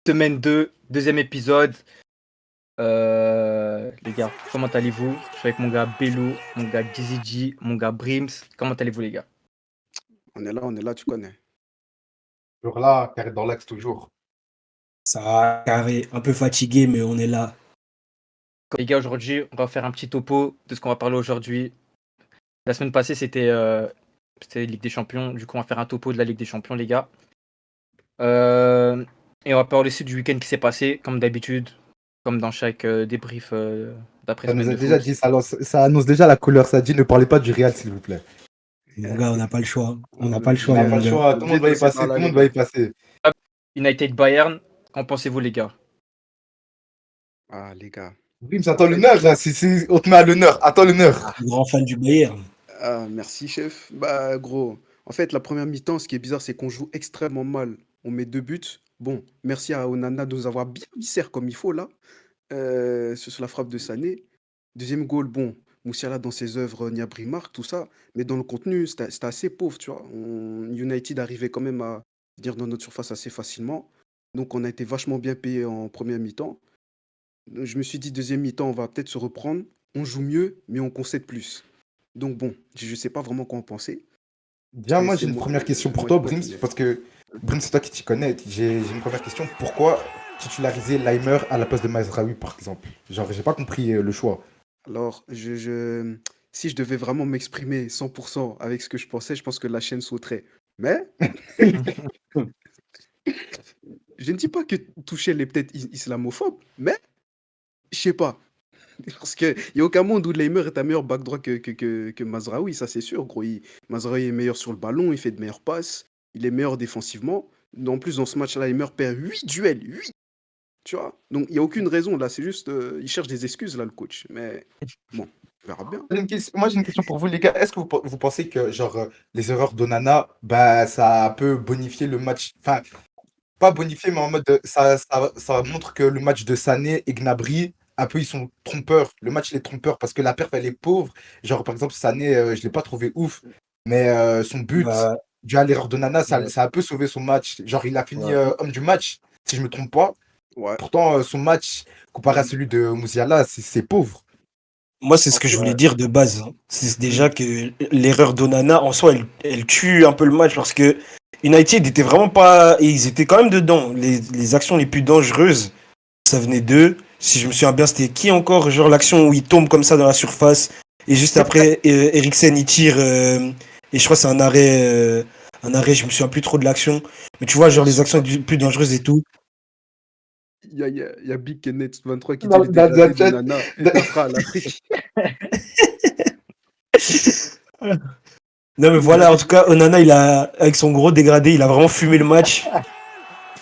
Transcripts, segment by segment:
Semaine 2, deuxième épisode. Les gars, comment allez-vous? Je suis avec mon gars Bello, mon gars GZG, mon gars Brims. Comment allez-vous, les gars? On est là, tu connais. Toujours là, carré dans l'axe toujours. Ça va, carré, un peu fatigué, mais on est là. Les gars, aujourd'hui, on va faire un petit topo de ce qu'on va parler aujourd'hui. La semaine passée, c'était Ligue des Champions. Du coup, on va faire un topo de la Ligue des Champions, les gars. Et on va parler aussi du week-end qui s'est passé, comme d'habitude, comme dans chaque débrief d'après Ça nous semaine a de déjà foot. dit, ça annonce déjà la couleur. Ça dit ne parlez pas du Real, s'il vous plaît. Mon gars, on n'a pas le choix. On n'a On pas le est choix, On n'a mon pas le gars. choix, tout le monde va y Obligé de passer, passer tout par le là, monde va y passer. United Bayern, qu'en pensez-vous, les gars? Ah, les gars. Brim, attends l'honneur, là. On te met à l'honneur. Attends l'honneur. Je suis grand fan du Bayern. Ah, merci, chef. Bah, gros. En fait, la première mi-temps, ce qui est bizarre, c'est qu'on joue extrêmement mal. On met 2 buts. Bon, merci à Onana de nous avoir bien viscère comme il faut, là, sur la frappe de Sané. Deuxième goal, bon, Moussiala dans ses œuvres, Gnabry marque, tout ça. Mais dans le contenu, c'était assez pauvre, tu vois. United arrivait quand même à venir dans notre surface assez facilement. Donc, on a été vachement bien payé en première mi-temps. Je me suis dit, deuxième mi-temps, on va peut-être se reprendre. On joue mieux, mais on concède plus. Donc bon, je ne sais pas vraiment quoi en penser. Bien, moi, j'ai une première question pour toi, moi qui Brims, l'ai. parce que Brims, c'est toi qui t'y connais. J'ai une première question. Pourquoi titulariser Leimer à la place de Mazraoui, par exemple? Genre, j'ai pas compris le choix. Alors, si je devais vraiment m'exprimer 100% avec ce que je pensais, je pense que la chaîne sauterait. Mais je ne dis pas que Tuchel est peut-être islamophobe, mais je sais pas. Parce qu'il n'y a aucun monde où Leimer est un meilleur back droit que Mazraoui, ça c'est sûr, gros. Mazraoui est meilleur sur le ballon, il fait de meilleures passes, il est meilleur défensivement. En plus, dans ce match-là, Leimer perd 8 duels, 8, tu vois. Donc, il n'y a aucune raison, là, c'est juste, il cherche des excuses, là, le coach. Mais bon, on verra bien. Moi, j'ai une question pour vous, les gars. Est-ce que vous pensez que, genre, les erreurs d'Onana, bah, ça a un peu bonifié le match? Enfin, pas bonifié, mais en mode, ça montre que le match de Sané et Gnabry, un peu, ils sont trompeurs. Le match, il est trompeur parce que la perf, elle est pauvre. Genre, par exemple, Sané, je ne l'ai pas trouvé ouf, mais son but, Bah, dû à l'erreur de Nana, ouais, ça a un peu sauvé son match. Genre, il a fini ouais. homme du match, si je me trompe pas. Ouais. Pourtant, son match, comparé à celui de Moussiala, c'est pauvre. Moi, c'est ce En que je fait, voulais dire de base, hein. C'est déjà que l'erreur d'Onana, en soi, elle tue un peu le match parce que United était vraiment pas. Et ils étaient quand même dedans. Les actions les plus dangereuses, ça venait d'eux. Si je me souviens bien, c'était qui encore? Genre l'action où il tombe comme ça dans la surface. Et juste après, Eriksen, il tire. Et je crois que c'est un arrêt. Je me souviens plus trop de l'action. Mais tu vois, genre les actions les plus dangereuses et tout. il y a Big Kenneth 23 qui dit Dans les dans dégradés le chat, d'Onana, dans- la fera à l'Afrique. Non mais voilà, en tout cas, Onana, avec son gros dégradé, il a vraiment fumé le match.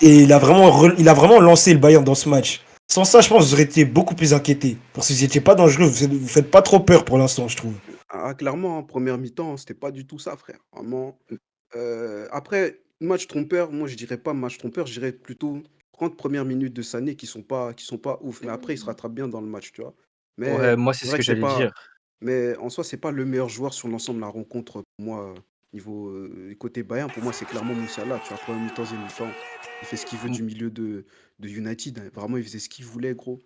Et il a vraiment lancé le Bayern dans ce match. Sans ça, je pense que vous auriez été beaucoup plus inquiété. Parce que vous n'étiez pas dangereux, vous faites pas trop peur pour l'instant, je trouve. Ah, clairement, hein, première mi-temps, c'était pas du tout ça, frère. Vraiment. Après, match trompeur, moi je dirais pas match trompeur, je dirais plutôt 30 premières minutes de Sané qui sont pas ouf. Mais après, il se rattrape bien dans le match, tu vois. Ouais, Mais moi, c'est c'est ce vrai que que c'est j'allais pas. dire. Mais en soi, c'est pas le meilleur joueur sur l'ensemble de la rencontre pour moi. Niveau côté Bayern, pour moi, c'est clairement Moussiala. Tu vois, première mi-temps, deuxième mi-temps, il fait ce qu'il veut du milieu de United, hein. Vraiment, il faisait ce qu'il voulait, gros.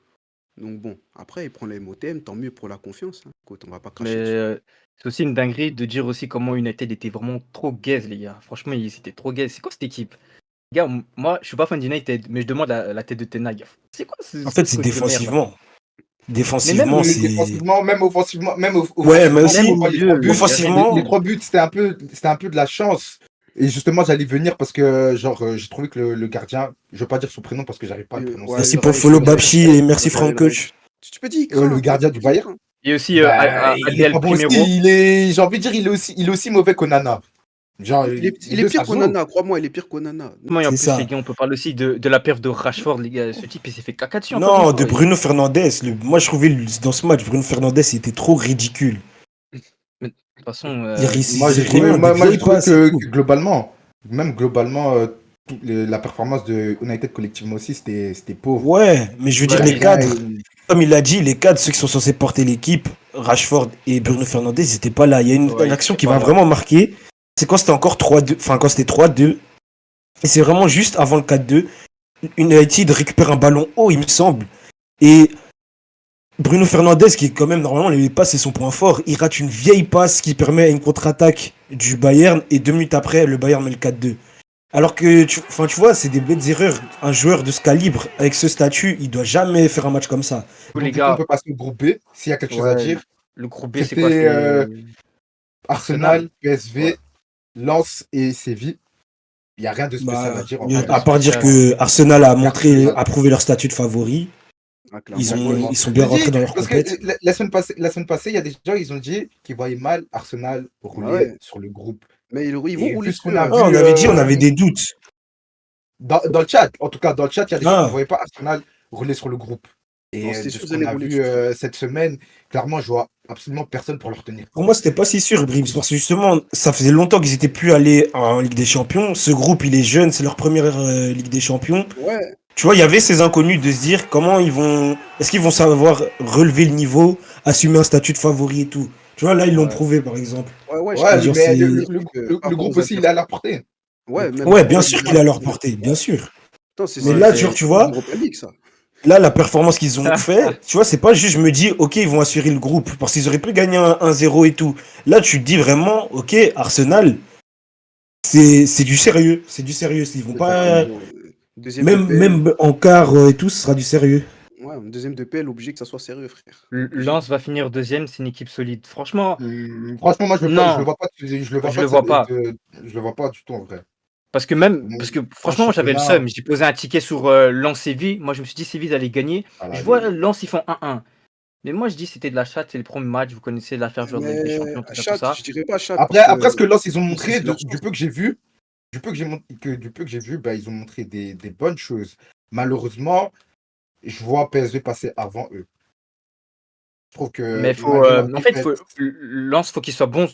Donc bon, après, il prend les MOTM, tant mieux pour la confiance, hein. Écoute, on va pas Mais cracher dessus. c'est aussi une dinguerie de dire aussi comment United était vraiment trop gaze, les gars. Franchement, ils étaient trop gaze. C'est quoi cette équipe? Les gars, moi, je suis pas fan d'United, mais je demande la tête de Ten Hag. C'est quoi En ce fait, c'est coach de merde, là? défensivement. Mais même, Défensivement, c'est. Défensivement, même offensivement, Ouais, mais offensivement, même aussi, au pour moi, les milieu, trois buts, il y a rien du offensivement, les tout. trois buts, c'était un peu de la chance. Et justement, j'allais venir parce que, genre, j'ai trouvé que le gardien, je veux pas dire son prénom parce que j'arrive pas à le prononcer. Ouais, merci pour le follow Babchi et merci Franck Coach. Tu peux dire, Le gardien du Bayern, Et aussi bah, il est Adel pas bon aussi. Primero. J'ai envie de dire, il est aussi mauvais qu'Onana. Genre, Il les est deux, pire ça joue. qu'Onana, crois-moi, il est pire qu'Onana. Et en C'est plus, les ça. gars, on peut parler aussi de la perf de Rashford, les gars. Ce type, il s'est fait caca dessus encore une Non, fois. de Bruno Fernandes. Moi, je trouvais dans ce match, Bruno Fernandes, il était trop ridicule. Mais de toute façon, Il Moi, j'ai faisait trouvé, rien, des moi, j'ai vieilles trouvé passes et tout. que globalement, même globalement, la performance de United collectivement aussi, c'était pauvre. Ouais, mais je veux dire, Ouais, les mais- cadres, comme il l'a dit, les cadres, ceux qui sont censés porter l'équipe, Rashford et Bruno Fernandes, ils n'étaient pas là. Il y a une Ouais, action ils étaient qui pas m'a là. vraiment marqué. C'est quand c'était encore 3-2, enfin quand c'était 3-2. Et c'est vraiment juste avant le 4-2. United récupère un ballon haut, il me semble. Et Bruno Fernandes, qui est quand même normalement les passes c'est son point fort, il rate une vieille passe qui permet à une contre-attaque du Bayern et 2 minutes après le Bayern met le 4-2. Alors que tu vois, c'est des bêtes erreurs. Un joueur de ce calibre, avec ce statut, il doit jamais faire un match comme ça. Tous Donc, les du coup, on gars, peut passer au groupe B, s'il y a quelque chose à ouais, dire. le groupe B, c'est quoi? C'était C'était Arsenal, Arsenal. PSV, Ouais. Lens et Séville. Il n'y a rien de spécial à Bah, dire en Rien vrai. de à part dire spécial. que Arsenal a montré, Arsenal. a prouvé leur statut de favori. Ah, clairement. Exactement. Ils sont Je bien te dis, rentrés dans leur parce que compète. la semaine passée, il y a des gens, ils ont dit qu'ils voyaient mal Arsenal Ah rouler ouais. sur le groupe. Mais ils vont Et rouler vu ce dessus. qu'on a Ah, on vu avait dit, on avait des doutes. dans le chat, en tout cas dans le chat, il y a des gens qui ne Ah, voyaient pas Arsenal rouler sur le groupe. Non, Et c'était de sûr ce que vous qu'on allez a rouler vu dessus. cette semaine, clairement, je vois absolument personne pour leur tenir. pour moi, c'était pas si sûr, Brims, parce que justement, ça faisait longtemps qu'ils étaient plus allés en Ligue des Champions. Ce groupe, il est jeune, c'est leur première Ligue des Champions. Ouais. Tu vois, il y avait ces inconnus de se dire comment ils vont. Est-ce qu'ils vont savoir relever le niveau, assumer un statut de favori et tout. Tu vois, là, ils l'ont Ouais. prouvé, par exemple. Ouais, je Ouais, pense C'est-à-dire, mais que c'est. par le rapport groupe aux aussi, il est à leur adversaires. portée. Ouais, même Ouais, par bien rapport aux sûr qu'il est à leur adversaires. portée, bien sûr. Putain, Mais Ouais, là, c'est. genre, tu vois, Europa League, ça. là, la performance qu'ils ont fait, tu vois, c'est pas juste je me dis, ok, ils vont assurer le groupe, parce qu'ils auraient pu gagner un 1-0 et tout. Là, tu te dis vraiment, ok, Arsenal, c'est du sérieux. C'est du sérieux. Ils vont pas. Exactement. Deuxième de PL. Même en quart et tout, ce sera du sérieux. Ouais, un deuxième de PL, obligé que ça soit sérieux, frère. Lens va finir deuxième, c'est une équipe solide. Franchement, Franchement, moi, je le non, vois pas, je le vois je pas, le vois pas. je le vois pas du tout en vrai. Parce que En franchement, j'avais le championnat, seum. J'ai posé un ticket sur Lens Séville. Moi, je me suis dit Séville allait gagner. Je vois Lens, ils font 1-1. Mais moi, je dis c'était de la chatte, c'est le premier match. Vous connaissez l'affaire joueur de Ligue des Mais Champions, tout ça, tout chat, ça. je dirais pas chat parce après, que ce que Lens, ils ont Lens, montré, c'est leur du chance. peu que j'ai vu, du peu que j'ai vu, bah, ils ont montré des bonnes choses. Malheureusement, je vois PSV passer avant eux. Je trouve Mais que faut, malgré leur en fait, défaite, Lens, faut qu'il soit bon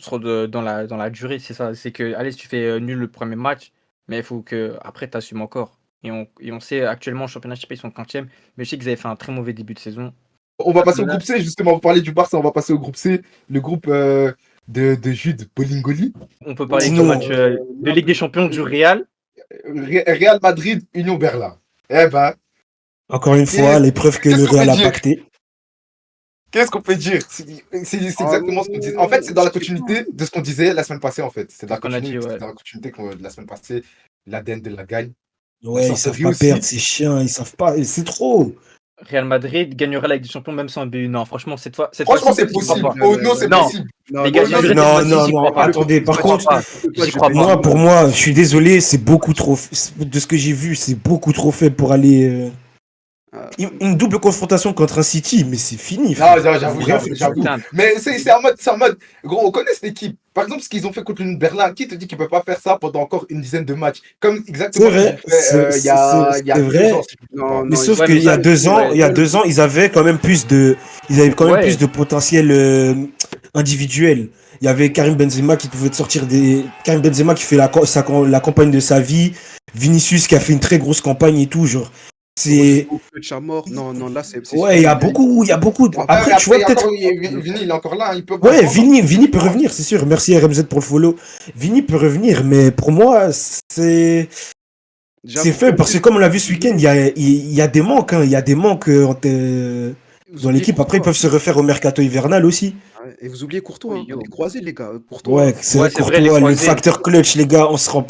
dans la durée. C'est ça. C'est que, allez, si tu fais nul le premier match, mais il faut que après tu assumes encore. Et on sait actuellement, au championnat, je sais pas, ils sont 15e. Mais je sais qu'ils avaient fait un très mauvais début de saison. on va passer au Là, groupe C, justement, vous parlez du Barça, on va passer au groupe C, le groupe de Jude Bolingoli. on peut parler du Sinon, match de Ligue des Champions du Real. Real Madrid, Union Berlin. Eh ben, encore une fois, l'épreuve que le qu'est-ce qu'on peut Real a dire? pacté. Qu'est-ce qu'on peut dire? C'est exactement ce qu'on disait. En fait, c'est dans la continuité de ce qu'on disait la semaine passée, en fait. C'est C'est ce qu'on a dit, ouais. dans la continuité de la semaine passée. L'ADN de la gagne. La Ouais, ils savent sorcellerie pas aussi. perdre, ces chiens, ils savent pas. C'est trop. Real Madrid gagnera la Ligue des Champions même sans but. Non, franchement, cette Franchement, fois-ci, c'est j'y crois possible. pas. Oh non, c'est Non, possible. les gars, Oh j'ai non, juré c'est cette Non, fois-ci, non, j'y non, crois pas. attendez, J'y par crois contre, pas. J'y crois pas. moi, pour moi, je suis désolé, c'est beaucoup trop. De ce que j'ai vu, c'est beaucoup trop faible pour aller. Une double confrontation contre un City, mais c'est fini, Non, frère. j'avoue, Rien fait j'avoue. Putain, Mais c'est en mode, gros, on connaît cette équipe. Par exemple, ce qu'ils ont fait contre une Berlin, qui te dit qu'ils ne peuvent pas faire ça pendant encore une dizaine de matchs? Comme exactement C'est ce qu'ils vrai, ont fait il y a c'est 2 ans, vrai. si je ne me trompe pas. Mais sauf ouais, mais qu'il y a ça, 2 ans, ouais, il y a 2 ans, ils avaient quand même plus de ouais, potentiel individuel. Il y avait Karim Benzema qui pouvait te sortir Karim Benzema qui fait la campagne de sa vie, Vinicius qui a fait une très grosse campagne et tout, genre. C'est Le chat mort. Non, là, c'est ouais, il y a beaucoup. Après, tu vois il y a peut-être. encore, Vini, il est encore là, il peut Ouais, reprendre. Vini peut revenir, c'est sûr. Merci RMZ pour le follow. Vini peut revenir, mais pour moi, c'est faible parce que comme on l'a vu ce week-end, il y a des manques, hein. Il y a des manques dans l'équipe. Après, ils peuvent se refaire au mercato hivernal aussi. Et vous oubliez Courtois, hein. Oui, yo. Les croisés, les gars. Courtois. Ouais, c'est vrai, Ouais, c'est vrai, les Courtois, le croisés. facteur clutch, les gars, on se rend.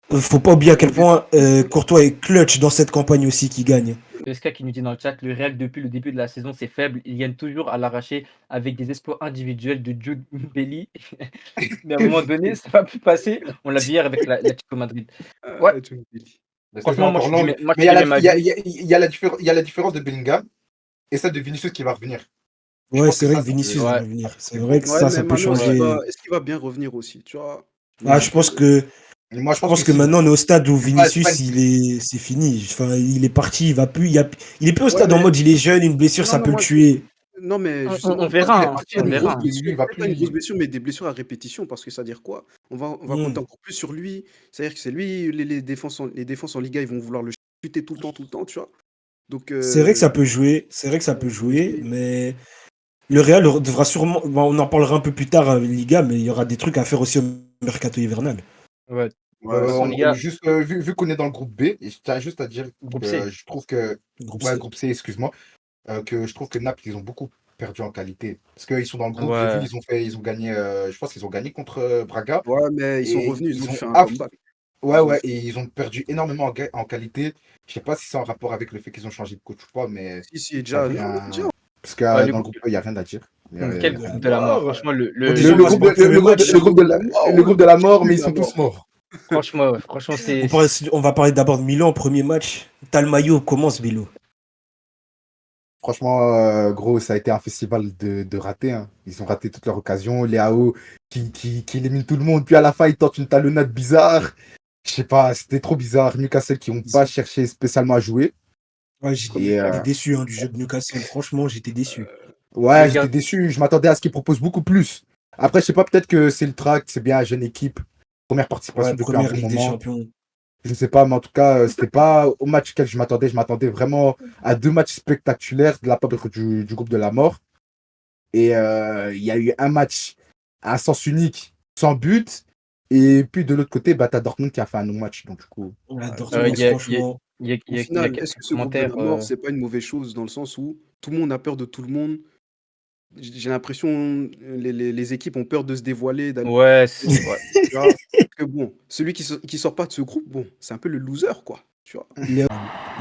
Faut pas oublier à quel point Courtois est clutch dans cette campagne aussi qui gagne. SK qui nous dit dans le chat, le Real depuis le début de la saison c'est faible, ils gagnent toujours à l'arracher avec des exploits individuels de Jude Belly. Mais à un moment donné, ça va plus passer. On l'a vu hier avec la Chico Madrid. Ouais, La saison franchement, est moi encore je dis, longue. moi, Mais je dis même avis. il y a la différence de Bellingham et celle de Vinicius qui va revenir. Je Ouais, pense c'est que vrai ça, que ça peut- Vinicius Ouais. va revenir. C'est vrai que Ouais, ça mais peut maintenant, changer. est-ce qu'il va bien revenir aussi, tu vois? Ah, je pense que Moi, Je pense que si. maintenant on est au stade où C'est pas Vinicius c'est fini. Enfin, il est parti, il va plus, il est plus au Ouais, stade en mais mode il est jeune, une blessure ça non, peut le moi, tuer. non, mais On justement, verra, hein, parti pas on une grosse verra. lui, il va blessure, pas une plus. grosse blessure, mais des blessures à répétition, parce que ça veut dire quoi? On va compter encore plus sur lui. C'est-à-dire que c'est lui, les défenses en Liga, ils vont vouloir le chuter tout le temps, tu vois? Donc, C'est vrai que ça peut jouer, mais le Real devra sûrement, bon, on en parlera un peu plus tard Liga, mais il y aura des trucs à faire aussi au mercato hivernal. Ouais. Ouais, c'est Les gars, Juste, vu qu'on est dans le groupe B, et je tiens juste à dire groupe C. que je trouve que. Groupe Ouais, C. groupe C, excuse-moi. Que je trouve que Naples, ils ont beaucoup perdu en qualité. Parce qu'ils sont dans le groupe, j'ai vu, Ouais. ils ont gagné, je pense qu'ils ont gagné contre Braga. Ouais, mais ils sont Et revenus, ils ont ils dû ont faire un comeback. ouais, Ils ont ouais, fait- et ils ont perdu énormément en qualité. Je sais pas si c'est en rapport avec le fait qu'ils ont changé de coach ou pas, mais Si, si, ça déjà, non, déjà. vient. Parce que Ouais, le dans le groupe, groupe, il n'y a rien à dire. Il y a quel rien groupe à de dire. la mort. Mort. Franchement, Bon, déjà, on Le va se groupe voir le premier match. le groupe de la mort, mais ils sont tous morts. franchement, ouais, franchement, On va parler d'abord de Milan, premier match. T'as le maillot, commence, Bélo. Franchement, gros, ça a été un festival de ratés, hein. Ils ont raté toutes leurs occasions. Léao qui élimine tout le monde. Puis à la fin, il tente une talonnade bizarre. Je sais pas, c'était trop bizarre. Newcastle qui n'ont pas cherché spécialement à jouer. Ouais, Et j'étais déçu hein, du jeu de Newcastle. Franchement, j'étais déçu. ouais, le j'étais gars. déçu. Je m'attendais à ce qu'ils proposent beaucoup plus. Après, je sais pas, peut-être que c'est le track, c'est bien jeune équipe. Première Ouais, participation depuis un première bon Ligue des moment. Champions. Je ne sais pas, mais en tout cas, c'était pas au match auquel je m'attendais. Je m'attendais vraiment à 2 matchs spectaculaires de la part du groupe de la mort. Et il y a eu un match à sens unique, sans but. Et puis de l'autre côté, bah, tu as Dortmund qui a fait un non-match. Donc, du coup, Ouais, Il Dortmund, y a, il y a, franchement. il Au y a, il y a final, est-ce quelques que ce groupe de commentaires. la mort, c'est pas une mauvaise chose dans le sens où tout le monde a peur de tout le monde? J'ai l'impression les équipes ont peur de se dévoiler, d'aller. Ouais, Tu ouais. vois? Que bon, celui qui sort pas de ce groupe, bon, c'est un peu le loser, quoi. Tu vois?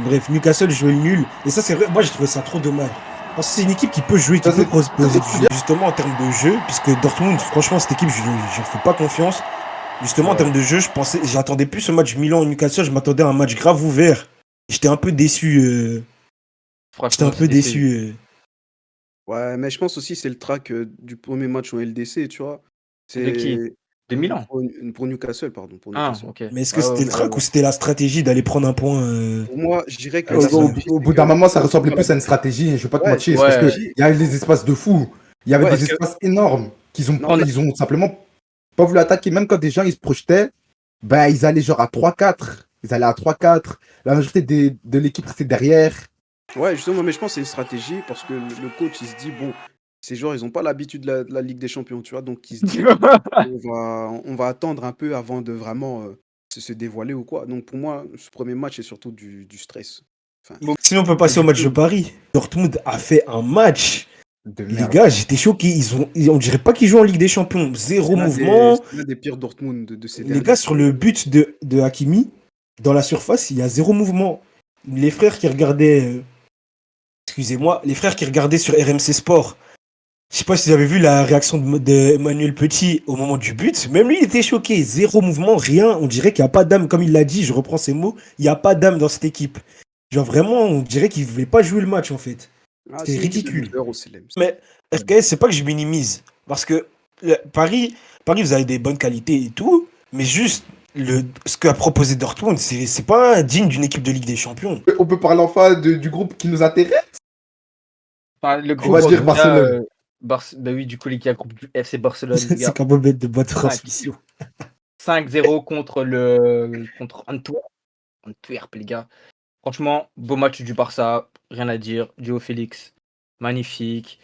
Bref, Newcastle jouait le nul. Et ça, c'est vrai. Moi, j'ai trouvé ça trop dommage. Parce que c'est une équipe qui peut jouer, qui ça, peut c'est proposer du c'est jeu. bien. Justement, en termes de jeu, puisque Dortmund, franchement, cette équipe, je ne fais pas confiance. Justement, en Ouais. termes de jeu, j'attendais plus ce match Milan-Newcastle. Je m'attendais à un match grave ouvert. J'étais un peu déçu. J'étais Franchement, un aussi peu déçu. déçu. Ouais, mais je pense aussi c'est le track du premier match en LDC, tu vois? De qui? C'est De Milan? pour Newcastle, pardon, pour Ah, Newcastle. ok. Mais est-ce que Ouais, c'était le ouais, Euh, track ou c'était la stratégie d'aller prendre un point pour moi, je dirais que à la Au, stratégie, l'extérieur? au c'est bout d'un que moment, ça ils ont ressemblait pas plus à une l'habitude. stratégie. Je ne vais pas te Ouais, c'est mentir. une Parce qu'il ouais. stratégie. y avait des espaces de fou. Il y avait Ouais, des Parce que espaces énormes non, on a- ils ont simplement pas voulu attaquer. Même quand des gens ils se projetaient, ben, ils allaient genre à 3-4. Ils allaient à 3-4. La majorité de l'équipe restait derrière. ouais, justement, mais je pense que c'est une stratégie parce que le coach, il se dit, bon, ces joueurs, ils ont pas l'habitude de la Ligue des Champions, tu vois? Donc il se dit: On va attendre un peu avant de vraiment, se dévoiler ou quoi». Donc pour moi, ce premier match, c'est surtout du stress. Enfin, Bon, Sinon, on peut et passer au du match de coup, Paris. Dortmund a fait un match. De Les merde. gars, j'étais choqué. On dirait pas qu'ils jouent en Ligue des Champions. Zéro mouvement. c'est l'un des pires Dortmund de ces Les gars, dernières sur années. le but de Hakimi, dans la surface, il y a zéro mouvement. Les frères qui regardaient, excusez-moi, les frères qui regardaient sur RMC Sport, je sais pas si vous avez vu la réaction de Emmanuel Petit au moment du but. Même lui, il était choqué. Zéro mouvement, rien. On dirait qu'il n'y a pas d'âme. Comme il l'a dit, je reprends ses mots, il n'y a pas d'âme dans cette équipe. Genre vraiment, on dirait qu'il ne voulait pas jouer le match en fait. Ah, C'était c'est une équipe de ridicule. losers aussi, Lems. Mais RKS, c'est pas que je minimise. Parce que Paris, vous avez des bonnes qualités et tout. Mais juste, ce qu'a proposé Dortmund, c'est pas digne d'une équipe de Ligue des Champions. On peut parler enfin du groupe qui nous intéresse. enfin, le On groupe, va en dire tout cas, Barcelone. bah oui, du coup, les gars, groupe du FC Barcelone, les C'est gars. quand même bête de bonne 5, transmission. 5-0 contre Antwerp, les gars. Franchement, beau match du Barça, rien à dire. Joao Félix, magnifique.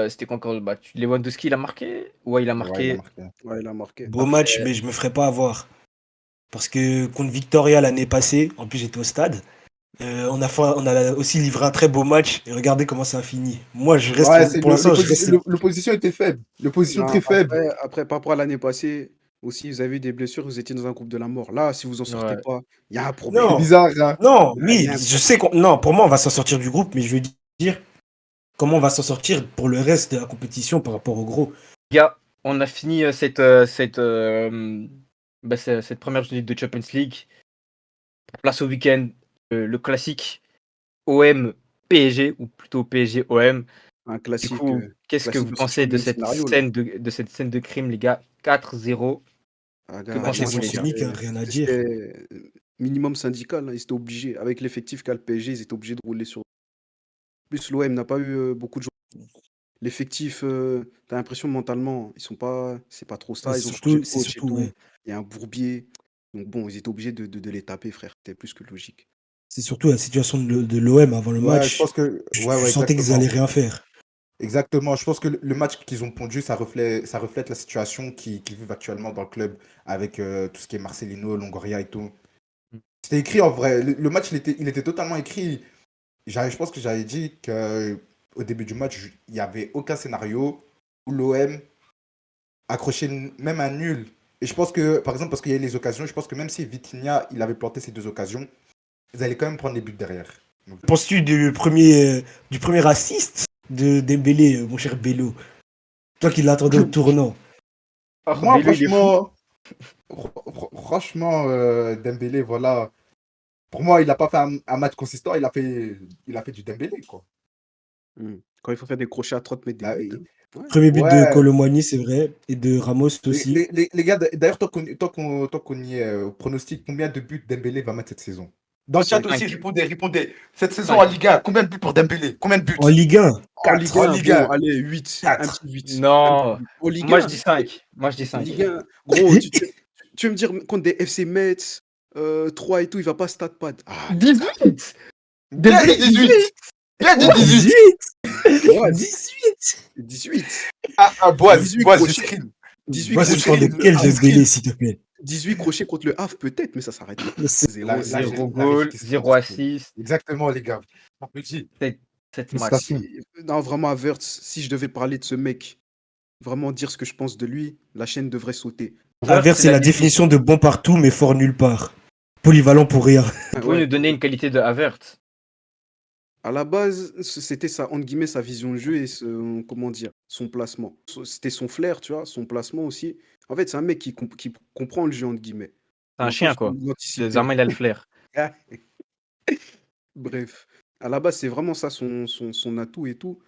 C'était quoi encore le match? Lewandowski, il a marqué? Ouais, il a Ouais, il a marqué. marqué. Ouais, il a marqué. Beau Après, match, mais je me ferai pas avoir. Parce que contre Victoria l'année passée, en plus j'étais au stade, on a aussi livré un très beau match. Et regardez comment ça a fini. Moi, je reste, Ouais, pour l'instant, je reste. l'opposition était faible. L'opposition Non, très faible. après, par rapport à l'année passée, aussi, vous avez eu des blessures, vous étiez dans un groupe de la mort. Là, si vous en sortez ouais. pas, il y a un C'est problème. Non, bizarre, hein. non, Là, il y oui, a un je problème. sais qu'on. Non, pour moi, on va s'en sortir du groupe, mais je veux dire comment on va s'en sortir pour le reste de la compétition par rapport au gros. Les gars, on a fini cette première journée de Champions League. Place au week-end, le classique OM PSG, ou plutôt PSG OM. Un Du classique, coup, qu'est-ce que vous aussi sur pensez le de même cette scénario, là. scène de cette scène de crime, les gars? 4-0. Ah, Que gars, Match pour à pensez-vous, moi, les sens gars? unique, hein, rien à dire. c'était minimum syndical, hein. Ils étaient obligés. Avec l'effectif qu'a le PSG, ils étaient obligés de rouler sur. En plus, l'OM n'a pas eu beaucoup de joueurs. L'effectif, t'as l'impression mentalement, ils sont pas, c'est pas trop Ouais, ça. Ils ont changé de c'est coach et surtout, tout. ouais. Il y a un bourbier. Donc bon, ils étaient obligés de les taper, frère. C'était plus que logique. C'est surtout la situation de l'OM avant le Ouais, je match. pense que. Je, Ouais, je ouais, sentais qu'ils allaient exactement. rien faire. Exactement. Je pense que le match qu'ils ont pondu, ça reflète la situation qu'ils vivent actuellement dans le club avec tout ce qui est Marcelino, Longoria et tout. C'était écrit en vrai. Le match, il était totalement écrit. Je pense que j'avais dit qu'au début du match, il n'y avait aucun scénario où l'OM accrochait même un nul. Et je pense que, par exemple, parce qu'il y a eu les occasions, je pense que même si Vitinha, il avait planté ces deux occasions, ils allaient quand même prendre les buts derrière. Donc, Penses-tu du premier assist de Dembélé, mon cher Bello? Toi qui l'attendais au tournant. Oh, moi, Bello, il est fou. franchement, Dembélé, voilà. Pour moi, il n'a pas fait un match consistant, il a fait du Dembélé, quoi. Quand il faut faire des crochets à 30 mètres des Bah, buts. Ouais. Premier but de ouais, Colomboigny, c'est vrai, et de Ramos aussi. les gars, d'ailleurs, tant qu'on y est au pronostic, combien de buts Dembélé va mettre cette saison? Dans le chat 5. aussi, 5. répondez. Cette saison en 5. Ligue 1, combien de buts pour Dembélé? Combien de buts? En Ligue 1, En Ligue 4. En 1, Ligue bon, 1, allez, 8. Un 4. petit 8. Un petit Non. 8. En Ligue Moi, je 1, dis 5. Moi, je dis 5. Ligue 1, gros, tu veux me dire contre des FC Metz, 3 et tout, il va pas stat pad. Ah, les gars. 18. Qui a Dembélé, dit 18? Qui a dit oh, 18? 18 Ouais, 18 18. Boise, 18 Boise, je crochets. screen. 18 Moi, je crochets parle de contre le quel Havre. Dembélé, s'il te plaît? 18 crochets contre le Havre, peut-être, mais ça s'arrête là. C'est- 0-0. Là, j'ai 0 la régie goal, qui screen. 0 assist, Exactement. Exactement, les gars. Petit. 7 matchs. Félicitations. Non, vraiment, Havertz, si je devais parler de ce mec, vraiment dire ce que je pense de lui, la chaîne devrait sauter. Havertz, c'est la définition de bon partout, mais fort nulle part. Polyvalent pour rien. Vous pouvez nous donner une qualité de Havertz? À la base, c'était sa, entre guillemets, sa vision de jeu et comment dire, son placement. C'était son flair, tu vois, son placement aussi. En fait, c'est un mec qui comprend le jeu, entre guillemets. C'est un Dans le chien, sens où quoi. l'anticiper. Zama, il a le flair. Bref, à la base, c'est vraiment ça son atout et tout.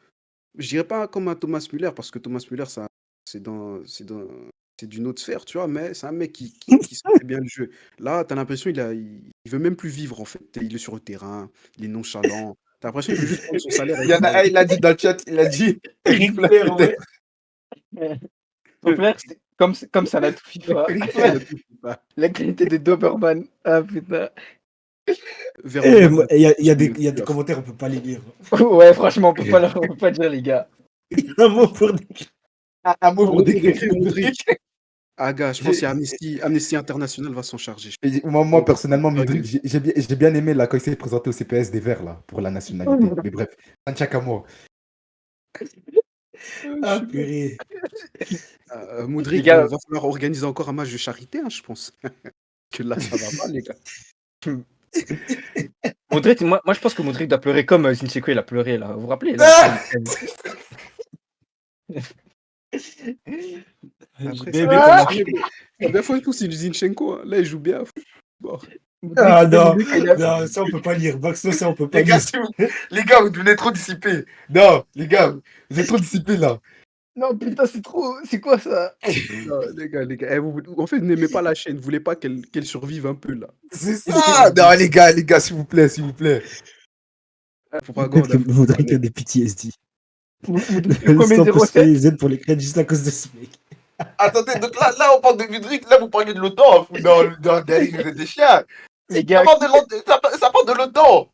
Je dirais pas comme un Thomas Müller, parce que Thomas Müller, ça, c'est d'une autre sphère, tu vois, mais c'est un mec qui sait bien le jeu. Là, t'as l'impression il veut même plus vivre, en fait. Il est sur le terrain, il est nonchalant. T'as l'impression qu'il veut juste prendre son salaire et Il y en a un, il a dit dans le chat, il a dit Ric Flair, ouais. peut-être. Son flair, c'est comme ça, la tout FIFA. Ric Flair, La qualité de Doberman. Ah putain. vers Eh, le bas de il la- y a des Fleur. commentaires, on peut pas les lire. Ouais, franchement, on peut pas dire, les gars. Un mot pour décrire. Un mot pour Modric, décrire Modric. Ah, gars, je pense que Amnesty International va s'en charger. Moi, personnellement, Modric, j'ai bien aimé là, quand il s'est présenté au CPS des Verts là, pour la nationalité. Mais bref, un tchak à moi. Ah, purée. Modric, Les gars- va falloir organiser encore un match de charité, hein, je pense. Que là, ça va pas, les gars. Modric, moi, je pense que Modric doit pleurer comme Zinchenko, il a pleuré, là. Vous vous rappelez là, Après, J'ai ça, bien Ah compris. la fois, c'est du Zinchenko. Hein. Là, il joue bien. Bon. Ah non, Modric, il a- non, ça on peut pas lire. Baxo, ça on peut pas Les gars, lire. les gars, vous devenez trop dissipés. Non, les gars, vous êtes trop dissipés là. Non, putain, c'est trop. C'est quoi ça? Non, les gars. En fait, vous n'aimez pas la chaîne. Vous voulez pas qu'elle survive un peu, là. C'est ça. Non, les gars, s'il vous plaît, s'il vous plaît. Propagande. Peut-être que Modric a des PTSD. Le premier Stop 07. Z pour les crêtes juste à cause de ce mec. Attendez, donc là, on parle de Modric, là, vous parlez de l'OTAN. Dans derrière, vous êtes des chiens. Les Ça gars, parle de l'OTAN.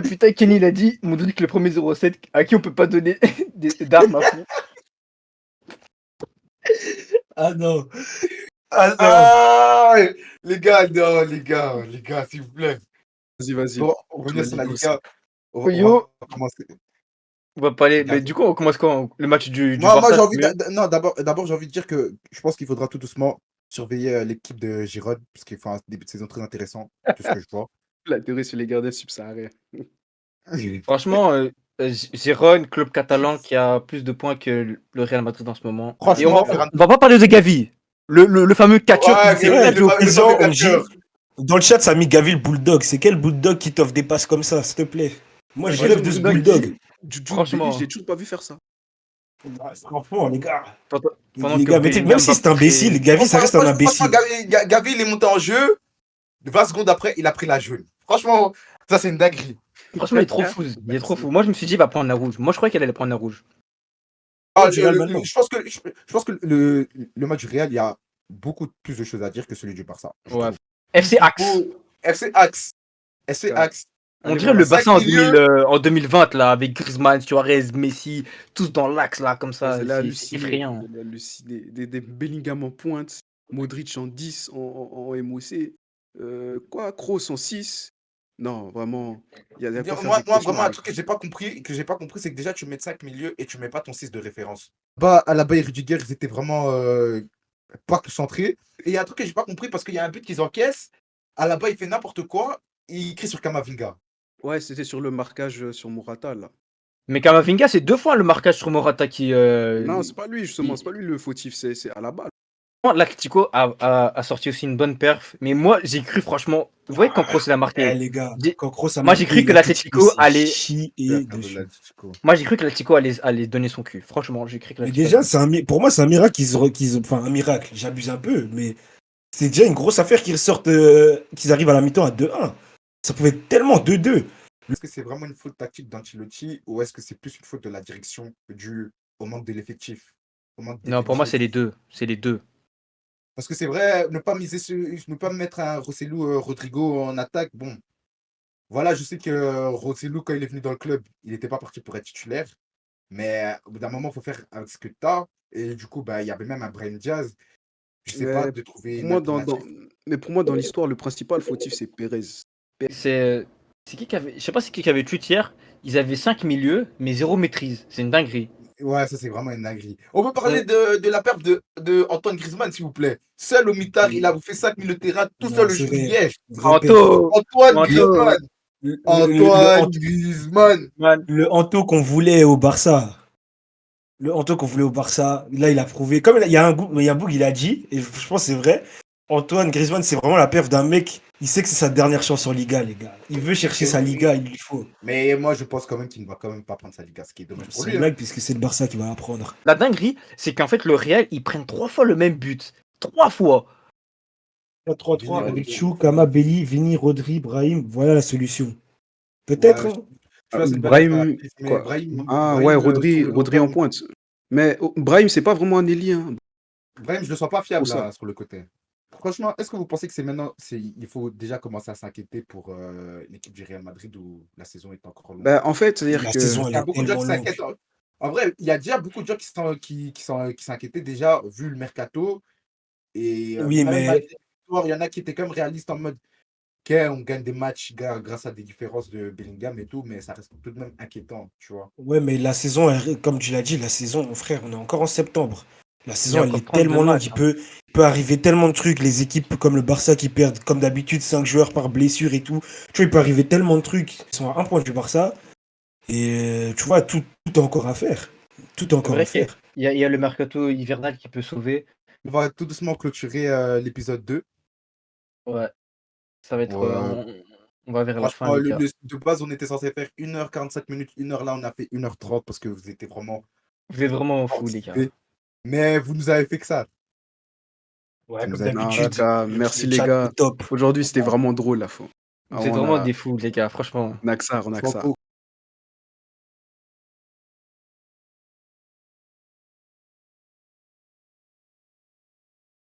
putain, Kenny il a dit Modric le premier 07 à qui on peut pas donner d'armes à fond. Ah non. Ah non. Ah, les gars, non, les gars, s'il vous plaît. Vas-y. Bon, on revient sur la Liga. On Yo. va commencer. On va parler. Mais du coup, on commence quand? Le match du Moi, Barça. j'ai envie non, d'abord, j'ai envie de dire que je pense qu'il faudra tout doucement surveiller l'équipe de Gironde, parce qu'ils font un début de saison très intéressant, tout ce que je vois. La théorie sur les gardiens subsahariens. Franchement, Gérone, club catalan qui a plus de points que le Real Madrid en ce moment. Franchement, Et on Ferran- va pas parler de Gavi. Le fameux catcheur Ouais, qui c'est disait vrai, Gavi au le Ils ont- fameux on dit- catcheur. Dans le chat, ça a mis Gavi le bulldog. C'est quel bulldog qui t'offre des passes comme ça, s'il te plaît? Moi, je Ouais, rêve de ce bulldog. Franchement. Je l'ai toujours pas vu faire ça. Ah, franchement, les gars. Pendant Les que gars, Bellingham même si va c'est imbécile, pousser- Gavi, ça reste un Franchement, imbécile. Gavi, il est monté en jeu. 20 secondes après, il a pris la jaune. Franchement, ça, c'est une dinguerie. Franchement, il est trop fou. Il est trop fou. Moi, je me suis dit, il va prendre la rouge. Moi, je croyais qu'elle allait prendre la rouge. Ah, du Real maintenant. je pense que le match du Real, il y a beaucoup plus de choses à dire que celui du Barça. je Ouais. trouve. FC Axe. FC Axe. FC Ouais. Axe. On Allez, dirait voilà. le Barça 5 milieux. en 2020, là, avec Griezmann, Suarez, Messi, tous dans l'axe, là, comme Vous ça. allez C'est halluciner. effrayant. Vous allez halluciner. Des Bellingham en pointe, Modric en 10 en MOC. Quoi, Kroos en 6. Non, vraiment, il y a quoi faire Moi, des vraiment, cauchemars un avec truc ça. que j'ai pas compris, c'est que déjà, tu mets 5 milieux et tu mets pas ton 6 de référence. Bah, à la Baye Rudiger, ils étaient vraiment pas centrés. Et il y a un truc que j'ai pas compris parce qu'il y a un but qu'ils encaissent. À la bas il fait n'importe quoi. Il crie sur Kamavinga. Ouais, c'était sur le marquage sur Morata, là. Mais Kamavinga, c'est 2 fois le marquage sur Morata Non, c'est pas lui, justement, c'est qui- pas lui le fautif, c'est à la balle. L'Atlético a sorti aussi une bonne perf. Mais moi, j'ai cru, franchement, vous voyez quand Kroos il a Eh, marqué, les gars, j'ai- quand Kroos a moi, j'ai marqué, cru que l'Atlético l'Atlético s'est allait, chié Frère de dessus. l'Atlético. moi, j'ai cru que l'Atlético allait donner son cul. Franchement, j'ai cru que Mais l'Atlético déjà, allait. pour moi, c'est un miracle enfin, un miracle, j'abuse un peu, mais c'est déjà une grosse affaire qu'ils ressortent, qu'ils arrivent à la mi-temps à 2-1. Ça pouvait être tellement 2-2. Est-ce que c'est vraiment une faute tactique d'Ancelotti ou est-ce que c'est plus une faute de la direction due au manque de l'effectif, au manque Non, pour moi, c'est d'effectifs? les deux. C'est les deux. Parce que c'est vrai, ne pas mettre un Rossellou Rodrigo en attaque, bon, voilà, je sais que Rossellou, quand il est venu dans le club, il n'était pas parti pour être titulaire. Mais au bout d'un moment, il faut faire avec ce que tu as. Et du coup, bah, il y avait même un Brahim Diaz. Je sais pas, Mais de trouver pour une moi, alternative. mais pour moi, dans l'histoire, le principal fautif, c'est Pérez. C'est qui avait, je sais pas c'est qui avait tweet hier. Ils avaient 5 milieux, mais zéro maîtrise. C'est une dinguerie. Ouais, ça, c'est vraiment une dinguerie. On peut Ça- parler de la perte de Antoine Griezmann, s'il vous plaît. Seul au mitard, il a fait 5 000 de terrain, tout seul Non, le c'est jour du vrai. Liège. Vraie perf. Anto, Antoine Anto, Griezmann. Antoine Griezmann. man. Le Anto qu'on voulait au Barça. Le Anto qu'on voulait au Barça, là, il a prouvé. Comme il y a un bout, il a dit, et je pense que c'est vrai, Antoine Griezmann, c'est vraiment la perf d'un mec. Il sait que c'est sa dernière chance en Liga, les gars. Il veut chercher sa Liga, il lui faut. Mais moi, je pense quand même qu'il ne va quand même pas prendre sa Liga, ce qui est dommage pour C'est lui. une Hein. blague, puisque c'est le Barça qui va la prendre. La dinguerie, c'est qu'en fait, le Real, ils prennent 3 fois le même but. 3 fois. 4-3-3 Vini, Ouais, avec Rodri. Chou, Kama, Belly, Vini, Rodri, Brahim. Voilà la solution. Peut-être, Ouais, hein. tu vois, c'est une belle Brahim, alternative. Mais quoi. Brahim, Ah ouais, Brahim sur Rodri, le long Rodri en terme, pointe. Mais Brahim, c'est pas vraiment un ailier, hein, Brahim, je ne le sens pas pour fiable ça. là, sur le côté. Franchement, est-ce que vous pensez que c'est maintenant, il faut déjà commencer à s'inquiéter pour l'équipe du Real Madrid où la saison est encore longue? Ben, en fait, c'est-à-dire La que saison, Parce qu'il elle y a est beaucoup de gens tellement qui longue. s'inquiètent. En vrai, il y a déjà beaucoup de gens qui s'inquiétaient déjà, vu le mercato. Et Oui, même malgré mais les victoires, il y en a qui étaient quand même réalistes en mode, ok, on gagne des matchs grâce à des différences de Bellingham et tout, mais ça reste tout de même inquiétant, tu vois. ouais, mais la saison, comme tu l'as dit, la saison, mon frère, on est encore en septembre. La Il y a saison, elle encore est 32 tellement longue, matchs. il peut arriver tellement de trucs. Les équipes comme le Barça qui perdent, comme d'habitude, 5 joueurs par blessure et tout. Tu vois, il peut arriver tellement de trucs. Ils sont à un point du Barça. Et tu vois, tout est encore à faire. Tout est C'est encore à vrai qu'il faire. y a le mercato hivernal qui peut sauver. On va tout doucement clôturer l'épisode 2. Ouais, ça va être. Ouais. On va vers la fin, Franchement, les gars. de base, on était censé faire 1h45 minutes, 1 heure là, on a fait 1h30 parce que vous étiez vraiment Vous êtes vraiment fous, les gars. anticipés. Mais vous nous avez fait que ça. Ouais, Ça nous comme a Non, fait les d'habitude, gars, merci le les chat gars. est top. Aujourd'hui, c'était vraiment drôle, la fois. Ah, Vous êtes vraiment des fous, les gars, franchement. on a que ça, on a que ça. Franchement,